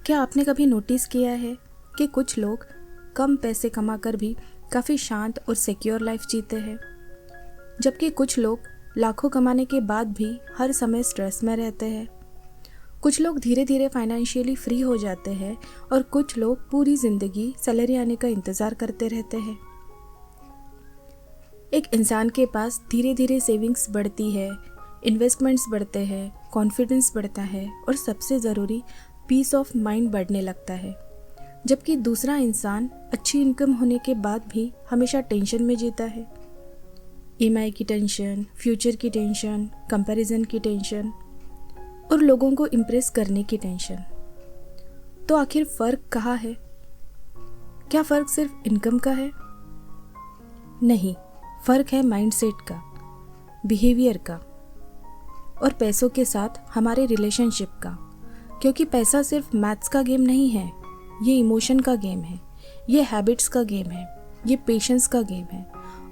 क्या आपने कभी नोटिस किया है कि कुछ लोग कम पैसे कमाकर भी काफ़ी शांत और सिक्योर लाइफ जीते हैं, जबकि कुछ लोग लाखों कमाने के बाद भी हर समय स्ट्रेस में रहते हैं। कुछ लोग धीरे धीरे फाइनेंशियली फ्री हो जाते हैं और कुछ लोग पूरी ज़िंदगी सैलरी आने का इंतज़ार करते रहते हैं। एक इंसान के पास धीरे धीरे सेविंग्स बढ़ती है, इन्वेस्टमेंट्स बढ़ते हैं, कॉन्फिडेंस बढ़ता है और सबसे ज़रूरी पीस ऑफ माइंड बढ़ने लगता है, जबकि दूसरा इंसान अच्छी इनकम होने के बाद भी हमेशा टेंशन में जीता है। ईएमआई की टेंशन, फ्यूचर की टेंशन, कंपैरिजन की टेंशन और लोगों को इम्प्रेस करने की टेंशन। तो आखिर फ़र्क कहाँ है? क्या फ़र्क सिर्फ इनकम का है? नहीं, फ़र्क है माइंडसेट का, बिहेवियर का और पैसों के साथ हमारे रिलेशनशिप का। क्योंकि पैसा सिर्फ मैथ्स का गेम नहीं है, ये इमोशन का गेम है, ये हैबिट्स का गेम है, ये पेशेंस का गेम है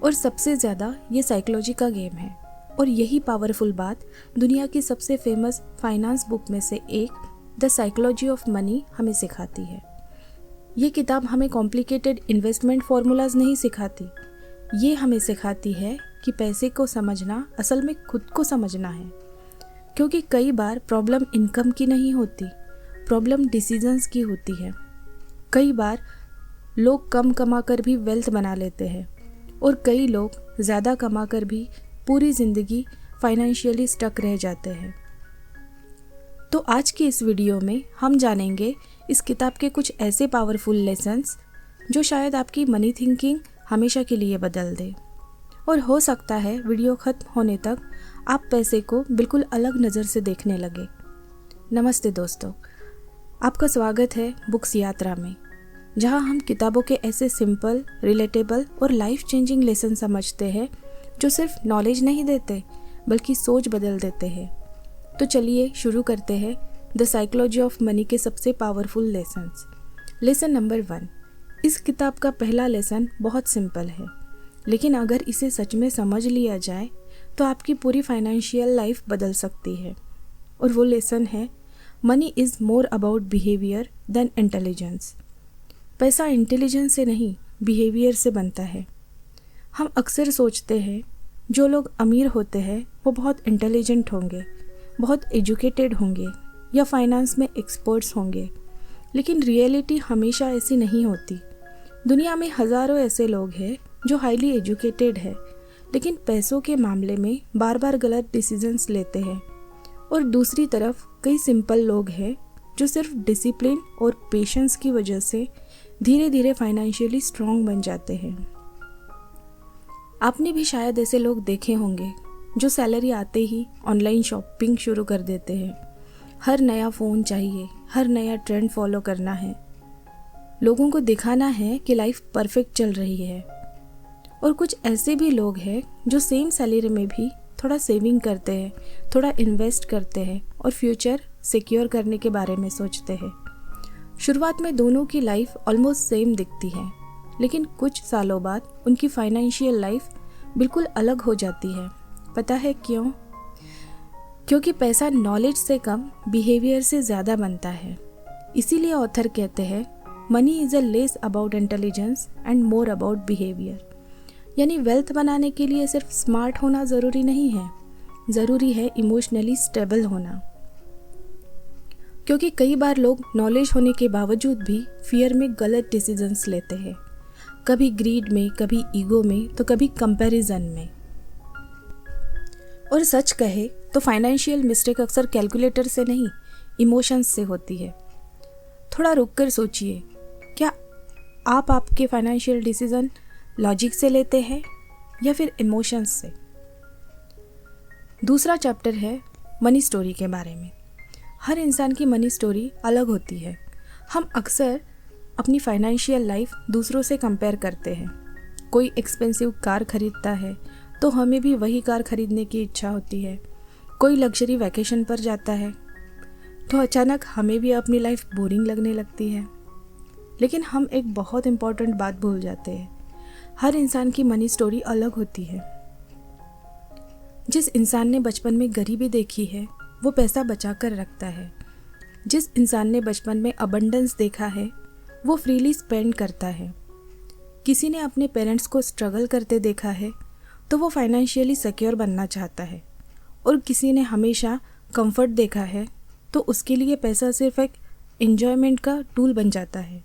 और सबसे ज़्यादा ये साइकोलॉजी का गेम है। और यही पावरफुल बात दुनिया की सबसे फेमस फाइनेंस बुक में से एक द साइकोलॉजी ऑफ मनी हमें सिखाती है। ये किताब हमें कॉम्प्लिकेटेड इन्वेस्टमेंट फार्मूलाज नहीं सिखाती, ये हमें सिखाती है कि पैसे को समझना असल में खुद को समझना है। क्योंकि कई बार प्रॉब्लम इनकम की नहीं होती, प्रॉब्लम डिसीजंस की होती है। कई बार लोग कम कमाकर भी वेल्थ बना लेते हैं और कई लोग ज़्यादा कमाकर भी पूरी ज़िंदगी फाइनेंशियली स्टक रह जाते हैं। तो आज की इस वीडियो में हम जानेंगे इस किताब के कुछ ऐसे पावरफुल लेसन्स जो शायद आपकी मनी थिंकिंग हमेशा के लिए बदल दे। और हो सकता है वीडियो ख़त्म होने तक आप पैसे को बिल्कुल अलग नज़र से देखने लगे। नमस्ते दोस्तों, आपका स्वागत है बुक्स यात्रा में, जहां हम किताबों के ऐसे सिंपल, रिलेटेबल और लाइफ चेंजिंग लेसन समझते हैं जो सिर्फ नॉलेज नहीं देते बल्कि सोच बदल देते हैं। तो चलिए शुरू करते हैं द साइकोलॉजी ऑफ मनी के सबसे पावरफुल लेसन्स। Lesson number 1। इस किताब का पहला लेसन बहुत सिंपल है, लेकिन अगर इसे सच में समझ लिया जाए तो आपकी पूरी फाइनेंशियल लाइफ बदल सकती है। और वो लेसन है, money is more about behaviour than intelligence. पैसा इंटेलिजेंस से नहीं, बिहेवियर से बनता है। हम अक्सर सोचते हैं जो लोग अमीर होते हैं वो बहुत इंटेलिजेंट होंगे, बहुत एजुकेटेड होंगे या फाइनेंस में एक्सपर्ट्स होंगे, लेकिन रियलिटी हमेशा ऐसी नहीं होती। दुनिया में हज़ारों ऐसे लोग हैं जो हाईली एजुकेटेड है लेकिन पैसों के मामले में बार बार गलत डिसीजंस लेते हैं। और दूसरी तरफ कई सिंपल लोग हैं जो सिर्फ डिसिप्लिन और पेशेंस की वजह से धीरे धीरे फाइनेंशियली स्ट्रॉन्ग बन जाते हैं। आपने भी शायद ऐसे लोग देखे होंगे जो सैलरी आते ही ऑनलाइन शॉपिंग शुरू कर देते हैं। हर नया फ़ोन चाहिए, हर नया ट्रेंड फॉलो करना है, लोगों को दिखाना है कि लाइफ परफेक्ट चल रही है। और कुछ ऐसे भी लोग हैं जो सेम सैलरी में भी थोड़ा सेविंग करते हैं, थोड़ा इन्वेस्ट करते हैं और फ्यूचर सिक्योर करने के बारे में सोचते हैं। शुरुआत में दोनों की लाइफ ऑलमोस्ट सेम दिखती है, लेकिन कुछ सालों बाद उनकी फाइनेंशियल लाइफ बिल्कुल अलग हो जाती है। पता है क्यों? क्योंकि पैसा नॉलेज से कम बिहेवियर से ज़्यादा बनता है। इसीलिए ऑथर कहते हैं money is a less about intelligence and more about behaviour. यानी वेल्थ बनाने के लिए सिर्फ स्मार्ट होना ज़रूरी नहीं है, ज़रूरी है इमोशनली स्टेबल होना। क्योंकि कई बार लोग नॉलेज होने के बावजूद भी फियर में गलत डिसीजंस लेते हैं, कभी ग्रीड में, कभी ईगो में, तो कभी कंपैरिजन में। और सच कहे तो फाइनेंशियल मिस्टेक अक्सर कैलकुलेटर से नहीं, इमोशंस से होती है। थोड़ा रुक कर सोचिए, क्या आप आपके फाइनेंशियल डिसीजन लॉजिक से लेते हैं या फिर इमोशंस से? दूसरा चैप्टर है मनी स्टोरी के बारे में। हर इंसान की मनी स्टोरी अलग होती है। हम अक्सर अपनी फाइनेंशियल लाइफ दूसरों से कंपेयर करते हैं। कोई एक्सपेंसिव कार खरीदता है तो हमें भी वही कार खरीदने की इच्छा होती है। कोई लग्जरी वैकेशन पर जाता है तो अचानक हमें भी अपनी लाइफ बोरिंग लगने लगती है। लेकिन हम एक बहुत इम्पॉर्टेंट बात भूल जाते हैं, हर इंसान की मनी स्टोरी अलग होती है। जिस इंसान ने बचपन में गरीबी देखी है वो पैसा बचा कर रखता है। जिस इंसान ने बचपन में अबंडेंस देखा है वो फ्रीली स्पेंड करता है। किसी ने अपने पेरेंट्स को स्ट्रगल करते देखा है तो वो फाइनेंशियली सिक्योर बनना चाहता है, और किसी ने हमेशा कंफर्ट देखा है तो उसके लिए पैसा सिर्फ एक एंजॉयमेंट का टूल बन जाता है।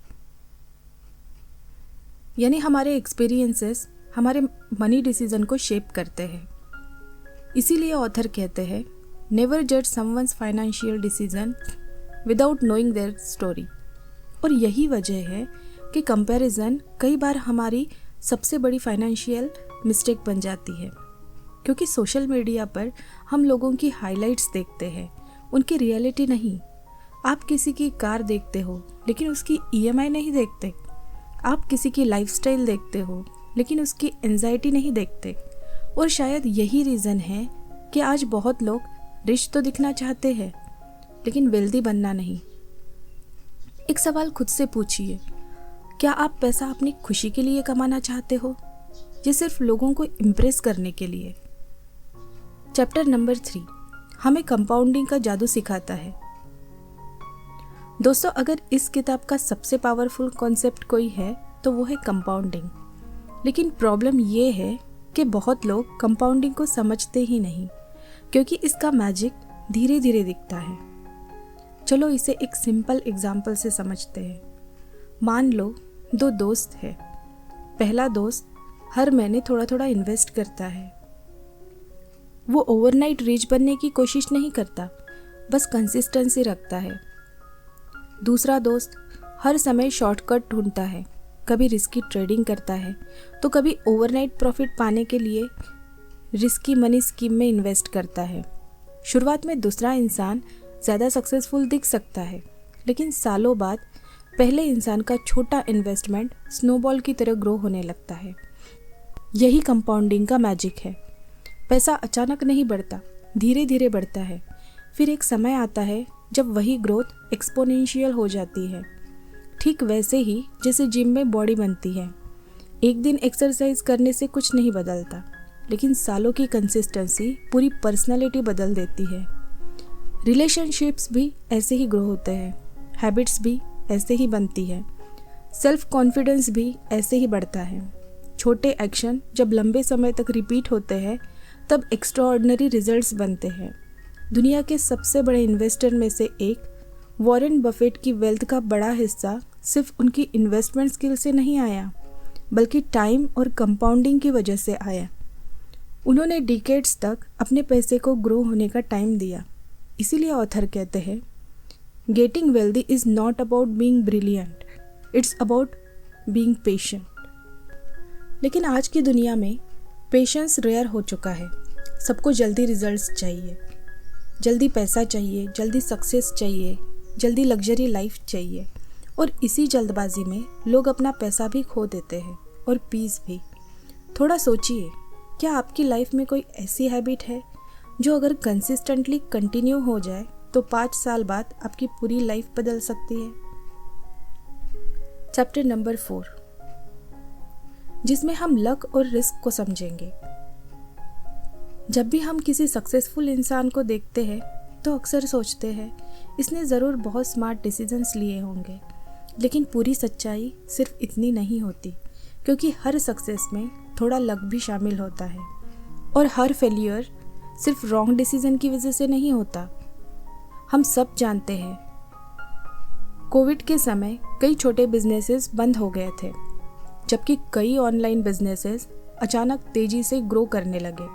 यानी हमारे एक्सपीरियंसेस हमारे मनी डिसीजन को शेप करते हैं। इसीलिए ऑथर कहते हैं, नेवर जज someone's financial decision without knowing their story. और यही वजह है कि कंपैरिजन कई बार हमारी सबसे बड़ी फाइनेंशियल मिस्टेक बन जाती है, क्योंकि सोशल मीडिया पर हम लोगों की हाइलाइट्स देखते हैं, उनकी रियलिटी नहीं। आप किसी की कार देखते हो लेकिन उसकी ईएमआई नहीं देखते। आप किसी की लाइफस्टाइल देखते हो लेकिन उसकी एंजाइटी नहीं देखते। और शायद यही रीज़न है कि आज बहुत लोग रिच तो दिखना चाहते हैं लेकिन वेल्दी बनना नहीं। एक सवाल खुद से पूछिए, क्या आप पैसा अपनी खुशी के लिए कमाना चाहते हो या सिर्फ लोगों को इम्प्रेस करने के लिए? चैप्टर नंबर 3 हमें कंपाउंडिंग का जादू सिखाता है। दोस्तों, अगर इस किताब का सबसे पावरफुल कॉन्सेप्ट कोई है तो वो है कंपाउंडिंग। लेकिन प्रॉब्लम ये है कि बहुत लोग कंपाउंडिंग को समझते ही नहीं, क्योंकि इसका मैजिक धीरे धीरे दिखता है। चलो इसे एक सिंपल एग्जाम्पल से समझते हैं। मान लो 2 दोस्त हैं। पहला दोस्त हर महीने थोड़ा थोड़ा इन्वेस्ट करता है। वो ओवरनाइट रिच बनने की कोशिश नहीं करता, बस कंसिस्टेंसी रखता है। दूसरा दोस्त हर समय शॉर्टकट ढूंढता है, कभी रिस्की ट्रेडिंग करता है तो कभी ओवरनाइट प्रॉफिट पाने के लिए रिस्की मनी स्कीम में इन्वेस्ट करता है। शुरुआत में दूसरा इंसान ज़्यादा सक्सेसफुल दिख सकता है, लेकिन सालों बाद पहले इंसान का छोटा इन्वेस्टमेंट स्नोबॉल की तरह ग्रो होने लगता है। यही कंपाउंडिंग का मैजिक है। पैसा अचानक नहीं बढ़ता, धीरे धीरे बढ़ता है। फिर एक समय आता है जब वही ग्रोथ एक्सपोनेंशियल हो जाती है। ठीक वैसे ही जैसे जिम में बॉडी बनती है। एक दिन एक्सरसाइज करने से कुछ नहीं बदलता, लेकिन सालों की कंसिस्टेंसी पूरी पर्सनालिटी बदल देती है। रिलेशनशिप्स भी ऐसे ही ग्रो होते हैं, हैबिट्स भी ऐसे ही बनती है, सेल्फ कॉन्फिडेंस भी ऐसे ही बढ़ता है। छोटे एक्शन जब लंबे समय तक रिपीट होते हैं तब एक्स्ट्राऑर्डिनरी रिजल्ट्स बनते हैं। दुनिया के सबसे बड़े इन्वेस्टर में से एक वॉरेन बफेट की वेल्थ का बड़ा हिस्सा सिर्फ उनकी इन्वेस्टमेंट स्किल से नहीं आया, बल्कि टाइम और कंपाउंडिंग की वजह से आया। उन्होंने डिकेड्स तक अपने पैसे को ग्रो होने का टाइम दिया। इसीलिए ऑथर कहते हैं, getting wealthy is not about being brilliant, it's about being patient. लेकिन आज की दुनिया में पेशेंस रेयर हो चुका है। सबको जल्दी रिजल्ट्स चाहिए, जल्दी पैसा चाहिए, जल्दी सक्सेस चाहिए, जल्दी लग्जरी लाइफ चाहिए। और इसी जल्दबाजी में लोग अपना पैसा भी खो देते हैं और पीस भी। थोड़ा सोचिए, क्या आपकी लाइफ में कोई ऐसी हैबिट है जो अगर कंसिस्टेंटली कंटिन्यू हो जाए तो 5 साल बाद आपकी पूरी लाइफ बदल सकती है? चैप्टर नंबर 4, जिसमें हम लक और रिस्क को समझेंगे। जब भी हम किसी सक्सेसफुल इंसान को देखते हैं तो अक्सर सोचते हैं इसने ज़रूर बहुत स्मार्ट डिसीजंस लिए होंगे, लेकिन पूरी सच्चाई सिर्फ इतनी नहीं होती, क्योंकि हर सक्सेस में थोड़ा लक भी शामिल होता है। और हर फेलियर सिर्फ रॉन्ग डिसीजन की वजह से नहीं होता। हम सब जानते हैं, कोविड के समय कई छोटे बिजनेसेस बंद हो गए थे, जबकि कई ऑनलाइन बिजनेसेस अचानक तेजी से ग्रो करने लगे।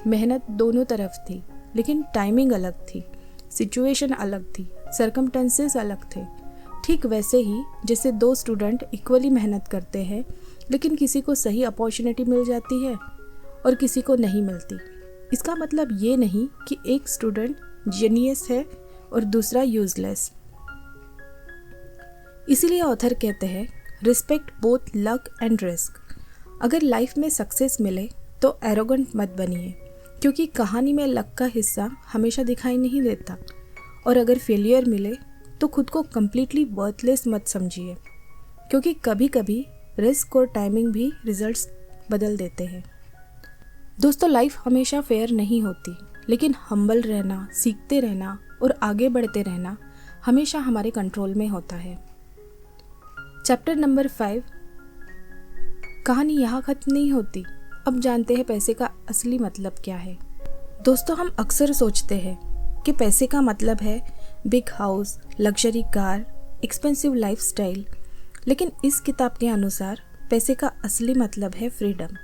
मेहनत दोनों तरफ थी, लेकिन टाइमिंग अलग थी, सिचुएशन अलग थी, सर्कमस्टेंसेस अलग थे। ठीक वैसे ही जैसे 2 स्टूडेंट इक्वली मेहनत करते हैं, लेकिन किसी को सही अपॉर्चुनिटी मिल जाती है और किसी को नहीं मिलती। इसका मतलब ये नहीं कि एक स्टूडेंट जीनियस है और दूसरा यूजलेस। इसीलिए ऑथर कहते हैं, respect both luck and risk. अगर लाइफ में सक्सेस मिले तो एरोगेंट मत बनिए, क्योंकि कहानी में लक का हिस्सा हमेशा दिखाई नहीं देता। और अगर फेलियर मिले तो खुद को कम्प्लीटली वर्थलेस मत समझिए, क्योंकि कभी कभी रिस्क और टाइमिंग भी रिजल्ट्स बदल देते हैं। दोस्तों, लाइफ हमेशा फेयर नहीं होती, लेकिन हम्बल रहना, सीखते रहना और आगे बढ़ते रहना हमेशा हमारे कंट्रोल में होता है। चैप्टर नंबर 5, कहानी यहाँ खत्म नहीं होती। अब जानते हैं पैसे का असली मतलब क्या है। दोस्तों, हम अक्सर सोचते हैं कि पैसे का मतलब है big house, luxury car, expensive lifestyle, लेकिन इस किताब के अनुसार पैसे का असली मतलब है फ्रीडम।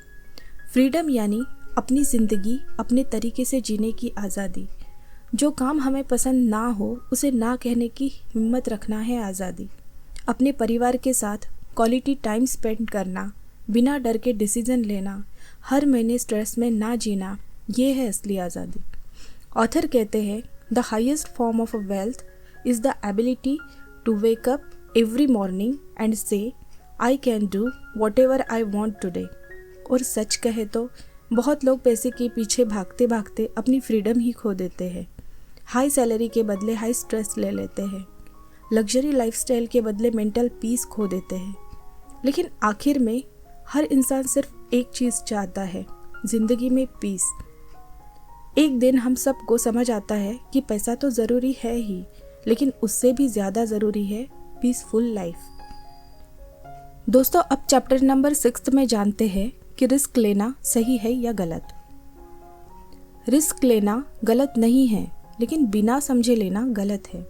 फ्रीडम यानी अपनी ज़िंदगी अपने तरीके से जीने की आज़ादी। जो काम हमें पसंद ना हो उसे ना कहने की हिम्मत रखना है आज़ादी। अपने परिवार के साथ क्वालिटी टाइम स्पेंड करना, बिना डर के डिसीजन लेना, हर महीने स्ट्रेस में ना जीना, ये है असली आज़ादी। ऑथर कहते हैं the highest form of a wealth is the ability to wake up every morning and say I can do whatever I want today. और सच कहे तो बहुत लोग पैसे के पीछे भागते भागते अपनी फ्रीडम ही खो देते हैं। हाई सैलरी के बदले हाई स्ट्रेस ले लेते हैं, लग्जरी लाइफस्टाइल के बदले मेंटल पीस खो देते हैं। लेकिन आखिर में हर इंसान सिर्फ एक चीज़ चाहता है, ज़िंदगी में पीस। एक दिन हम सबको समझ आता है कि पैसा तो ज़रूरी है ही, लेकिन उससे भी ज़्यादा ज़रूरी है पीसफुल लाइफ। दोस्तों, अब चैप्टर नंबर 6 में जानते हैं कि रिस्क लेना सही है या गलत। रिस्क लेना गलत नहीं है, लेकिन बिना समझे लेना गलत है।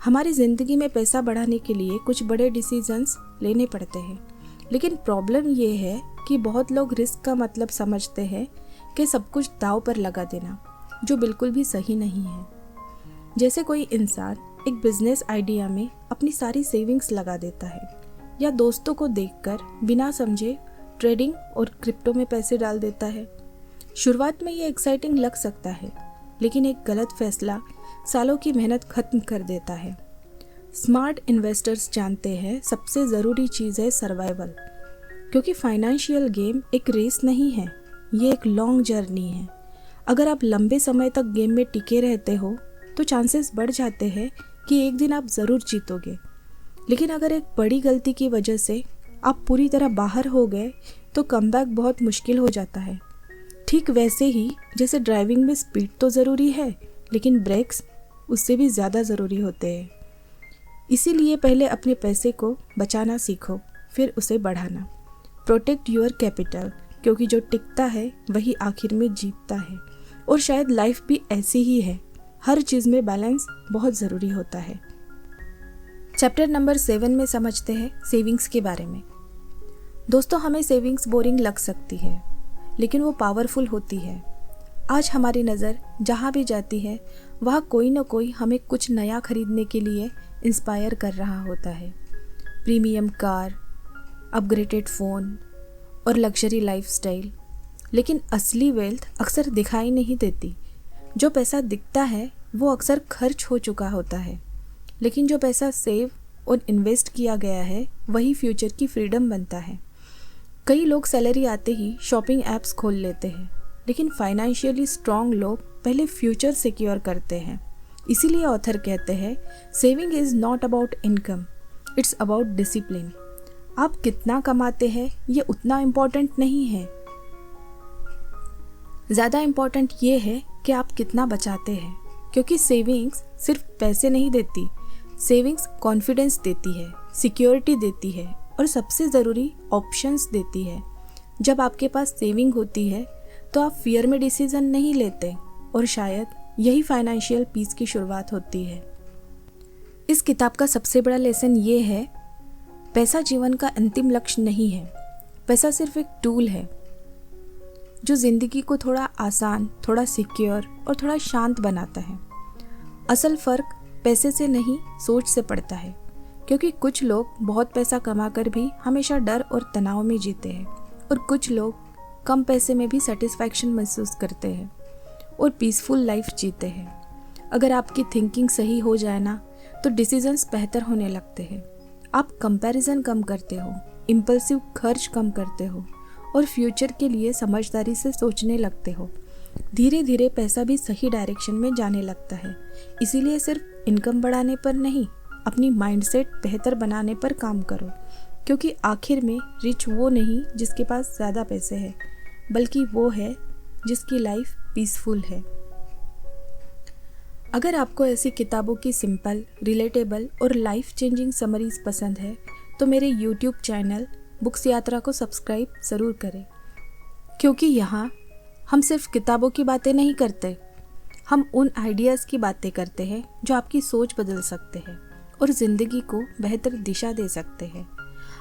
हमारी ज़िंदगी में पैसा बढ़ाने के लिए कुछ बड़े डिसीजंस लेने पड़ते हैं, लेकिन प्रॉब्लम ये है कि बहुत लोग रिस्क का मतलब समझते हैं कि सब कुछ दांव पर लगा देना, जो बिल्कुल भी सही नहीं है। जैसे कोई इंसान एक बिजनेस आइडिया में अपनी सारी सेविंग्स लगा देता है, या दोस्तों को देखकर बिना समझे ट्रेडिंग और क्रिप्टो में पैसे डाल देता है। शुरुआत में ये एक्साइटिंग लग सकता है, लेकिन एक गलत फैसला सालों की मेहनत खत्म कर देता है। स्मार्ट इन्वेस्टर्स जानते हैं सबसे ज़रूरी चीज़ है सर्वाइवल, क्योंकि फाइनेंशियल गेम एक रेस नहीं है, ये एक लॉन्ग जर्नी है। अगर आप लंबे समय तक गेम में टिके रहते हो तो चांसेस बढ़ जाते हैं कि एक दिन आप ज़रूर जीतोगे। लेकिन अगर एक बड़ी गलती की वजह से आप पूरी तरह बाहर हो गए तो कमबैक बहुत मुश्किल हो जाता है। ठीक वैसे ही जैसे ड्राइविंग में स्पीड तो ज़रूरी है, लेकिन ब्रेक्स उससे भी ज़्यादा ज़रूरी होते हैं। इसीलिए पहले अपने पैसे को बचाना सीखो, फिर उसे बढ़ाना। प्रोटेक्ट योर कैपिटल, क्योंकि जो टिकता है वही आखिर में जीतता है। और शायद लाइफ भी ऐसी ही है, हर चीज़ में बैलेंस बहुत ज़रूरी होता है। चैप्टर नंबर 7 में समझते हैं सेविंग्स के बारे में। दोस्तों, हमें सेविंग्स बोरिंग लग सकती है, लेकिन वो पावरफुल होती है। आज हमारी नज़र जहाँ भी जाती है वहाँ कोई ना कोई हमें कुछ नया खरीदने के लिए इंस्पायर कर रहा होता है। प्रीमियम कार, अपग्रेडेड फ़ोन और लग्जरी लाइफस्टाइल। लेकिन असली वेल्थ अक्सर दिखाई नहीं देती। जो पैसा दिखता है वो अक्सर खर्च हो चुका होता है, लेकिन जो पैसा सेव और इन्वेस्ट किया गया है वही फ्यूचर की फ्रीडम बनता है। कई लोग सैलरी आते ही शॉपिंग ऐप्स खोल लेते हैं, लेकिन फाइनेंशियली स्ट्रॉन्ग लोग पहले फ्यूचर सिक्योर करते हैं। इसीलिए ऑथर कहते हैं saving is not about income, it's about discipline. आप कितना कमाते हैं ये उतना इम्पोर्टेंट नहीं है, ज़्यादा इम्पोर्टेंट ये है कि आप कितना बचाते हैं। क्योंकि सेविंग्स सिर्फ पैसे नहीं देती, सेविंग्स कॉन्फिडेंस देती है, सिक्योरिटी देती है और सबसे ज़रूरी ऑप्शंस देती है। जब आपके पास सेविंग होती है तो आप फियर में डिसीजन नहीं लेते, और शायद यही फाइनेंशियल पीस की शुरुआत होती है। इस किताब का सबसे बड़ा लेसन ये है, पैसा जीवन का अंतिम लक्ष्य नहीं है। पैसा सिर्फ एक टूल है जो ज़िंदगी को थोड़ा आसान, थोड़ा सिक्योर और थोड़ा शांत बनाता है। असल फ़र्क पैसे से नहीं, सोच से पड़ता है। क्योंकि कुछ लोग बहुत पैसा कमाकर भी हमेशा डर और तनाव में जीते हैं, और कुछ लोग कम पैसे में भी सेटिस्फैक्शन महसूस करते हैं और पीसफुल लाइफ जीते हैं। अगर आपकी थिंकिंग सही हो जाए ना तो डिसीजंस बेहतर होने लगते हैं। आप कंपैरिजन कम करते हो, इम्पल्सिव खर्च कम करते हो और फ्यूचर के लिए समझदारी से सोचने लगते हो। धीरे धीरे पैसा भी सही डायरेक्शन में जाने लगता है। इसीलिए सिर्फ इनकम बढ़ाने पर नहीं, अपनी माइंडसेट बेहतर बनाने पर काम करो, क्योंकि आखिर में रिच वो नहीं जिसके पास ज़्यादा पैसे हैं, बल्कि वो है जिसकी लाइफ पीसफुल है। अगर आपको ऐसी किताबों की सिंपल, रिलेटेबल और लाइफ चेंजिंग समरीज पसंद है तो मेरे यूट्यूब चैनल बुक्स यात्रा को सब्सक्राइब ज़रूर करें, क्योंकि यहाँ हम सिर्फ किताबों की बातें नहीं करते, हम उन आइडियाज़ की बातें करते हैं जो आपकी सोच बदल सकते हैं और ज़िंदगी को बेहतर दिशा दे सकते हैं।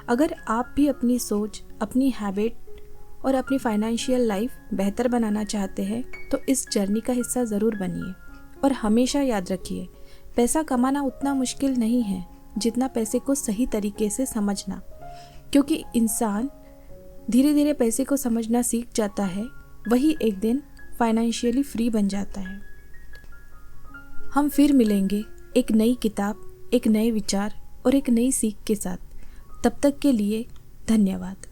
अगर आप भी अपनी सोच, अपनी हैबिट और अपनी फाइनेंशियल लाइफ बेहतर बनाना चाहते हैं तो इस जर्नी का हिस्सा ज़रूर बनिए। और हमेशा याद रखिए, पैसा कमाना उतना मुश्किल नहीं है जितना पैसे को सही तरीके से समझना, क्योंकि इंसान धीरे धीरे पैसे को समझना सीख जाता है, वही एक दिन फाइनेंशियली फ्री बन जाता है। हम फिर मिलेंगे एक नई किताब, एक नए विचार और एक नई सीख के साथ। तब तक के लिए धन्यवाद।